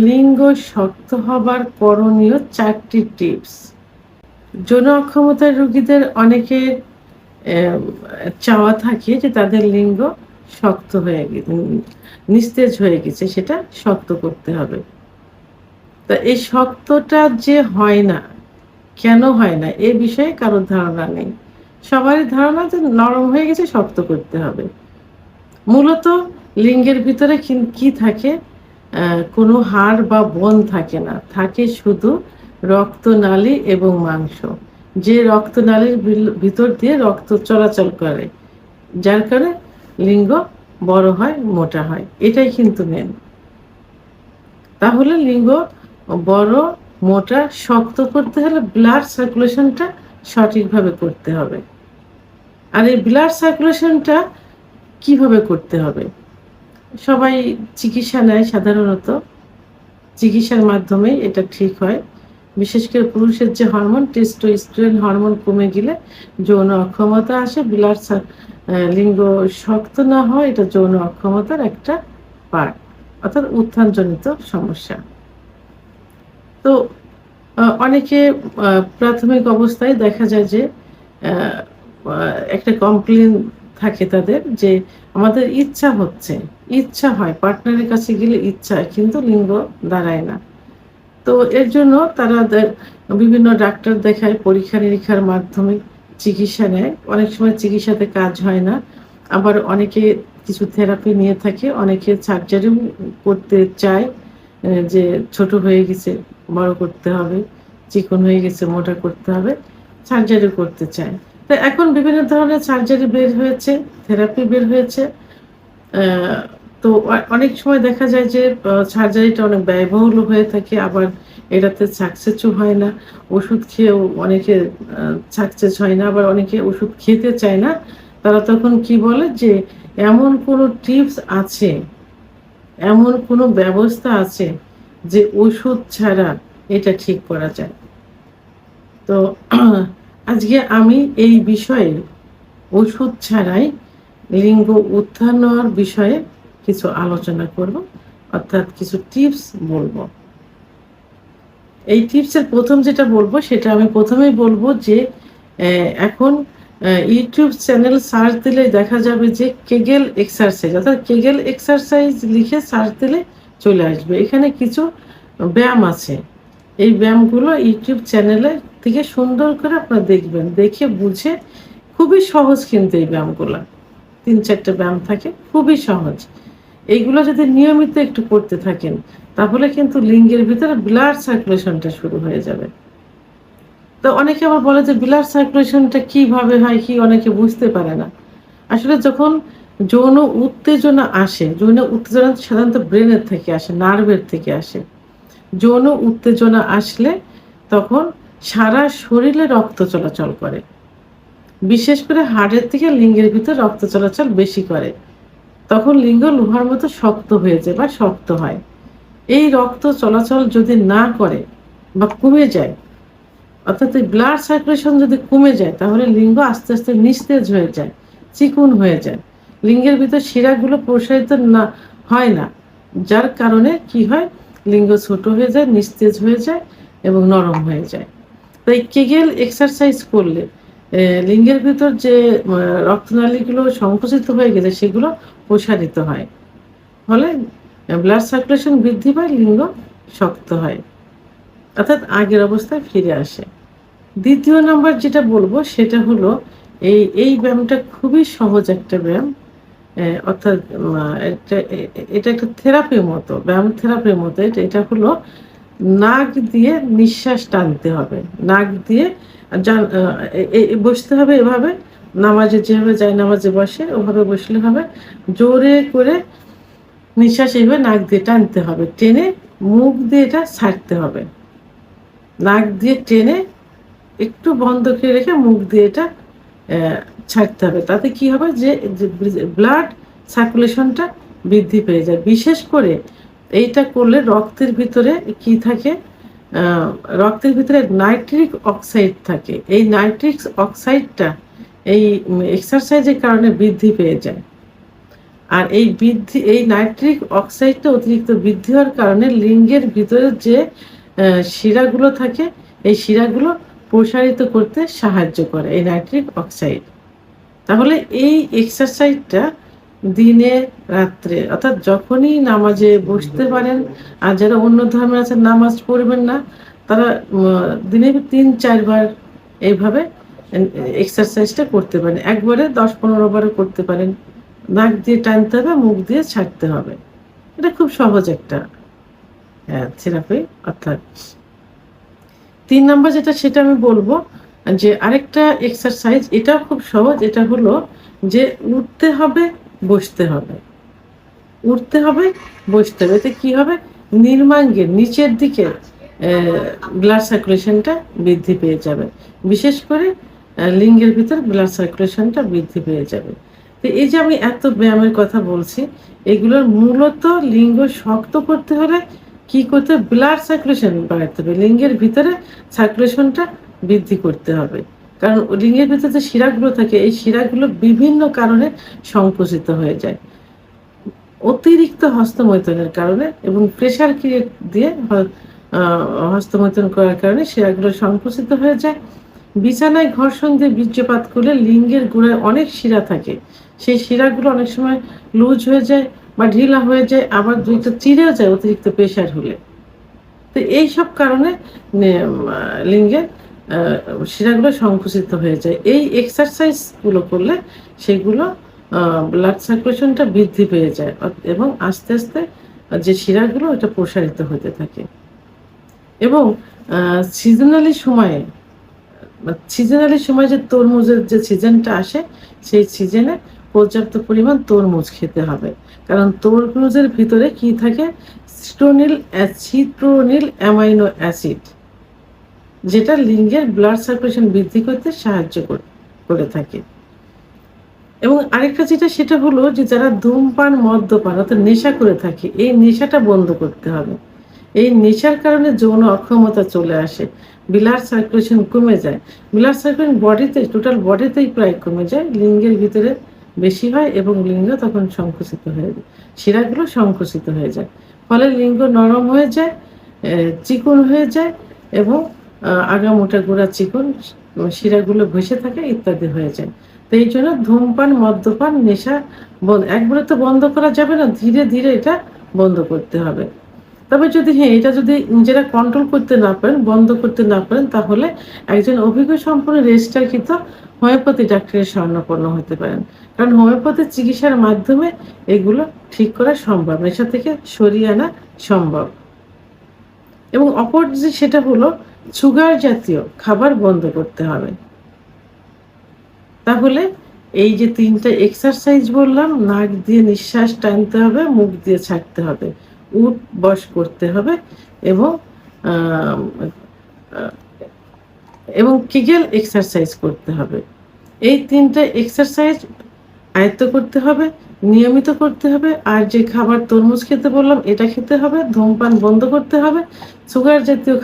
লিঙ্গ শক্ত হবার করণীয় ৪টি টিপস। যৌন অক্ষমতার রোগীদের অনেকের চাওয়া থাকে যে তাদের লিঙ্গ শক্ত হয়ে নিস্তেজ হয়ে গেছে, সেটা শক্ত করতে হবে। তা এই শক্তটা যে হয় না, কেন হয় না এ বিষয়ে কারোর ধারণা নেই। সবারই ধারণা যে নরম হয়ে গেছে, শক্ত করতে হবে। মূলত লিঙ্গের ভিতরে কি থাকে? কোনো হাড় বা বোন থাকে না। থাকে শুধু রক্তনালী এবং মাংস। যে রক্তনালীর ভিতর দিয়ে রক্ত চলাচল করে। যার কারণে লিঙ্গ বড় হয়, মোটা হয়। এটাই কিন্তু মেন। তাহলে লিঙ্গ বড়, মোটা, শক্ত করতে হলে ব্লাড সার্কুলেশনটা সঠিকভাবে করতে হবে। আর এই ব্লাড সার্কুলেশনটা কিভাবে করতে হবে? সবাই চিকিৎসা নেয় সাধারণত। চিকিৎসার মাধ্যমেই এটা ঠিক হয়। বিশেষ করে পুরুষের যে হরমোন টেস্টোস্টেরন হরমোন কমে গেলে যৌন অক্ষমতা আসে। লিঙ্গ শক্ত না হয়, এটা যৌন অক্ষমতার একটা পার্ট, অর্থাৎ উত্থানজনিত সমস্যা। তো অনেকে প্রাথমিক অবস্থায় দেখা যায় যে একটা কমপ্লেইন থাকে তাদের যে আমাদের ইচ্ছা হয়, পার্টনারের কাছে গেলে ইচ্ছা হয়, কিন্তু লিঙ্গ দাঁড়ায় না। তো এর জন্য তারা বিভিন্ন ডাক্তার দেখায়, পরীক্ষা-নিরীক্ষার মাধ্যমে চিকিৎসা নেয়। অনেক সময় চিকিৎসাতে কাজ হয় না। আবার অনেকে কিছু থেরাপি নিয়ে থাকে, অনেকে সার্জারিও করতে চায়। যে ছোট হয়ে গেছে, বড় করতে হবে, চিকন হয়ে গেছে, মোটা করতে হবে, সার্জারি করতে চায়। তো এখন বিভিন্ন ধরনের সার্জারি বের হয়েছে, থেরাপি বের হয়েছে। অ্যা তো অনেক সময় দেখা যায় যে সার্জারিটা অনেক ব্যয়বহুল হয়ে থাকে, আবার এটাতে সাকসেসও হয় না। ওষুধ খেয়েও অনেকে সাকসেস হয় না, আবার অনেকে ওষুধ খেতে চায় না। তারা তখন কি বলে যে এমন কোনো টিপস আছে, এমন কোনো ব্যবস্থা আছে যে ওষুধ ছাড়া এটা ঠিক করা যায়। তো আজকে আমি এই বিষয়ে ওষুধ ছাড়াই লিঙ্গ উত্থান হওয়ার বিষয়ে কিছু আলোচনা করব, অর্থাৎ কিছু টিপস বলবো। এই টিপসের প্রথম যেটা বলবো, সেটা আমি প্রথমেই বলবো যে এখন ইউটিউব চ্যানেল সার্চ দিলে দেখা যাবে যে কেগেল এক্সারসাইজ, অর্থাৎ কেগেল এক্সারসাইজ লিখে সার্চ দিলে চলে আসবে। এখানে কিছু ব্যায়াম আছে। এই ব্যায়ামগুলো ইউটিউব চ্যানেলে থেকে সুন্দর করে আপনারা দেখবেন, দেখে বুঝে। খুবই সহজ কিন্তু এই ব্যায়ামগুলা। ৩-৪টা ব্যায়াম থাকে, খুবই সহজ। এইগুলো যদি নিয়মিত একটু করতে থাকেন, তাহলে কিন্তু লিঙ্গের ভিতরে ব্লাড সার্কুলেশনটা শুরু হয়ে যাবে। তো অনেকে আবার বলে যে ব্লাড সার্কুলেশনটা কিভাবে হয়, কি অনেকে বুঝতে পারে না। আসলে যখন যৌন উত্তেজনা আসে, যৌন উত্তেজনা সাধারণত ব্রেনের থেকে আসে, নার্ভের থেকে আসে। যৌন উত্তেজনা আসলে তখন সারা শরীরে রক্ত চলাচল করে। বিশেষ করে হাড়ের থেকে লিঙ্গের ভিতর রক্ত চলাচল বেশি করে। তখন লিঙ্গ লোহার মতো শক্ত হয়ে যায় বা শক্ত হয়। এই রক্ত চলাচল যদি না করে বা কমে যায়, অর্থাৎ এই ব্লাড সার্কুলেশন যদি কমে যায়, তাহলে লিঙ্গ আস্তে আস্তে নিস্তেজ হয়ে যায়, চিকন হয়ে যায়। লিঙ্গের ভিতর শিরাগুলো প্রসারিত না হয় না, যার কারণে কি হয়, লিঙ্গ ছোট হয়ে যায়, নিস্তেজ হয়ে যায় এবং নরম হয়ে যায়। তাই কেগেল এক্সারসাইজ করলে লিঙ্গের ভিতর যে রক্তনালীগুলো সংকুচিত হয়ে গেছে, সেগুলো প্রসারিত হয়। ফলে ব্লাড সার্কুলেশন বৃদ্ধি পায়, লিঙ্গ শক্ত হয়, অর্থাৎ আগের অবস্থায় ফিরে আসে। দ্বিতীয় নাম্বার যেটা বলবো, সেটা হলো এই ব্যায়ামটা খুবই সহজ একটা ব্যায়াম। অর্থাৎ এটা একটা থেরাপির মতো, ব্যায়াম থেরাপির মতো। এটা হলো নাক দিয়ে নিঃশ্বাস টানতে হবে। নাক দিয়ে বসতে হবে এভাবে, নামাজে যেভাবে যায় নামাজে বসে ওভাবে বসলে হবে। জোরে করে নিঃশ্বাস এইভাবে নাক দিয়ে টানতে হবে, টেনে মুখ দিয়ে এটা ছাড়তে হবে। নাক দিয়ে টেনে একটু বন্ধ করে রেখে মুখ দিয়ে এটা ছাড়তে হবে। তাতে কি হবে যে ব্লাড সার্কুলেশনটা বৃদ্ধি পেয়ে যায়। বিশেষ করে এইটা করলে রক্তের ভিতরে কি থাকে, রক্তের ভিতরে নাইট্রিক অক্সাইড থাকে। এই নাইট্রিক অক্সাইডটা এই এক্সারসাইজের কারণে বৃদ্ধি পেয়ে যায়। আর এই নাইট্রিক অক্সাইডটা অতিরিক্ত বৃদ্ধি হওয়ার কারণে লিঙ্গের ভিতরে যে শিরাগুলো থাকে, এই শিরাগুলো প্রসারিত করতে সাহায্য করে এই নাইট্রিক অক্সাইড। তাহলে এই এক্সারসাইজটা দিনে রাত্রে অর্থাৎ যখনই নামাজে বসতে পারেন, আর যারা অন্য ধর্মের আছেন নামাজ পড়বেন না, তারা দিনে ৩-৪ বার এইভাবে এক্সারসাইজটা করতে পারেন। একবারে ১০-১৫ বারও করতে পারেন। নাক দিয়ে টানতে হবে, মুখ দিয়ে ছাড়তে হবে। এটা খুব সহজ একটা থেরাপি। অর্থাৎ ৩ নাম্বার যেটা সেটা আমি বলবো যে আরেকটা এক্সারসাইজ, এটাও খুব সহজ। এটা হলো যে উঠতে হবে, বসতে হবে, উঠতে হবে, বসতে হবে। এতে কি হবে? নির্মাঙ্গের নিচের দিকে ব্লাড সার্কুলেশনটা বৃদ্ধি পেয়ে যাবে। বিশেষ করে লিঙ্গের ভিতর ব্লাড সার্কুলেশনটা বৃদ্ধি পেয়ে যাবে। তো এই যে আমি এত ব্যায়ামের কথা বলছি, এগুলোর মূলত লিঙ্গ শক্ত করতে হলে কি করতে হবে? ব্লাড সার্কুলেশন বাড়াতে হবে, লিঙ্গের ভিতরে সার্কুলেশনটা বৃদ্ধি করতে হবে। কারণ লিঙ্গের ভিতরে যে শিরাগুলো থাকে, এই শিরাগুলো বিভিন্ন কারণে সংকুচিত হয়ে যায়। অতিরিক্ত হস্তমৈথুনের কারণে এবং প্রেসার ক্রিয়েট দিয়ে হস্তমৈথুন করার কারণে শিরাগুলো সংকুচিত হয়ে যায়। বিছানায় ঘর্ষণ দিয়ে বীর্যপাত করলে লিঙ্গের গোড়ায় অনেক শিরা থাকে, সেই শিরাগুলো অনেক সময় লুজ হয়ে যায় বা ঢিলা হয়ে যায়, আবার দুইটা চিরেও যায় অতিরিক্ত প্রেসার হলে। তো এইসব কারণে লিঙ্গের শিরাগুলো সংকুচিত হয়ে যায়। এই এক্সারসাইজগুলো করলে সেগুলো ব্লাড সার্কুলেশনটা বৃদ্ধি পেয়ে যায় এবং আস্তে আস্তে যে শিরাগুলো এটা প্রসারিত হতে থাকে। এবং সিজনালি সময়ে যে তরমুজের যে সিজনটা আসে, সেই সিজনে পর্যাপ্ত পরিমাণ তরমুজ খেতে হবে। কারণ তরমুজের ভিতরে কি থাকে? সিট্রোনিল অ্যামাইনো অ্যাসিড, যেটা লিঙ্গের ব্লাড সার্কুলেশন বৃদ্ধি করতে সাহায্য করে থাকে। এবং আরেকটা যেটা সেটা হলো যে যারা ধূমপান, মদ্যপান অর্থাৎ নেশা করে থাকে, এই নেশাটা বন্ধ করতে হবে। এই নেশার কারণে যৌন অক্ষমতা চলে আসে, ব্লাড সার্কুলেশন কমে যায়। ব্লাড সার্কুলেশন টোটাল বডিতেই প্রায় কমে যায়, লিঙ্গের ভিতরে বেশি হয় এবং লিঙ্গ তখন সংকুচিত হয়ে যায়, শিরাগুলো সংকুচিত হয়ে যায়। ফলে লিঙ্গ নরম হয়ে যায়, চিকন হয়ে যায় এবং আগামোটা গোড়া চিকন, শিরাগুলো ভেসে থাকে ইত্যাদি হয়ে যায়। তো এই জন্য ধূমপান, মদ্যপান, নেশা একবারে তো বন্ধ করা যাবে না, ধীরে ধীরে এটা বন্ধ করতে হবে। তবে যদি এটা যদি নিজেরা কন্ট্রোল করতে না পারেন, বন্ধ করতে না পারেন, তাহলে একজন অভিজ্ঞ সম্পন্ন রেজিস্ট্রারকৃত হোমিওপ্যাথি ডাক্তারের শরণাপন্ন হতে পারেন। কারণ হোমিওপ্যাথি চিকিৎসার মাধ্যমে এগুলো ঠিক করা সম্ভব, নেশা থেকে সরিয়ে আনা সম্ভব। এবং অপর যে সেটা হলো সুগার জাতীয় খাবার বন্ধ করতে হবে। তাহলে এই যে 3টা এক্সারসাইজ বললাম, নাক দিয়ে নিঃশ্বাস টানতে হবে, মুখ দিয়ে ছাড়তে হবে, উঠ বস করতে হবে এবং কিগেল এক্সারসাইজ করতে হবে। এই 3টা এক্সারসাইজ আয়ত্ত করতে হবে, নিয়মিত করতে হবে। আর যে খাবার তরমুজ খেতে বললাম, এটা খেতে হবে। ধূমপান বন্ধ করতে হবে, সুগার জাতীয়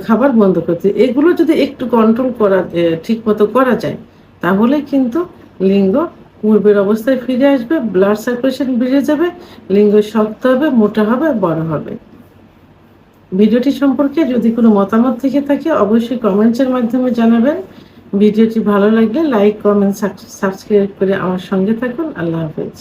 খাবার বন্ধ করতে। এগুলো যদি একটু কন্ট্রোল করা ঠিক মতো করা যায়, তাহলে কিন্তু লিঙ্গ পূর্বের অবস্থায় ফিরে আসবে, ব্লাড সার্কুলেশন বেড়ে যাবে, লিঙ্গ শক্ত হবে, মোটা হবে, বড় হবে। ভিডিওটি সম্পর্কে যদি কোনো মতামত থেকে থাকে অবশ্যই কমেন্টসের মাধ্যমে জানাবেন। ভিডিওটি ভালো লাগলে লাইক, কমেন্ট, সাবস্ক্রাইব করে আমার সঙ্গে থাকুন। আল্লাহ হাফেজ।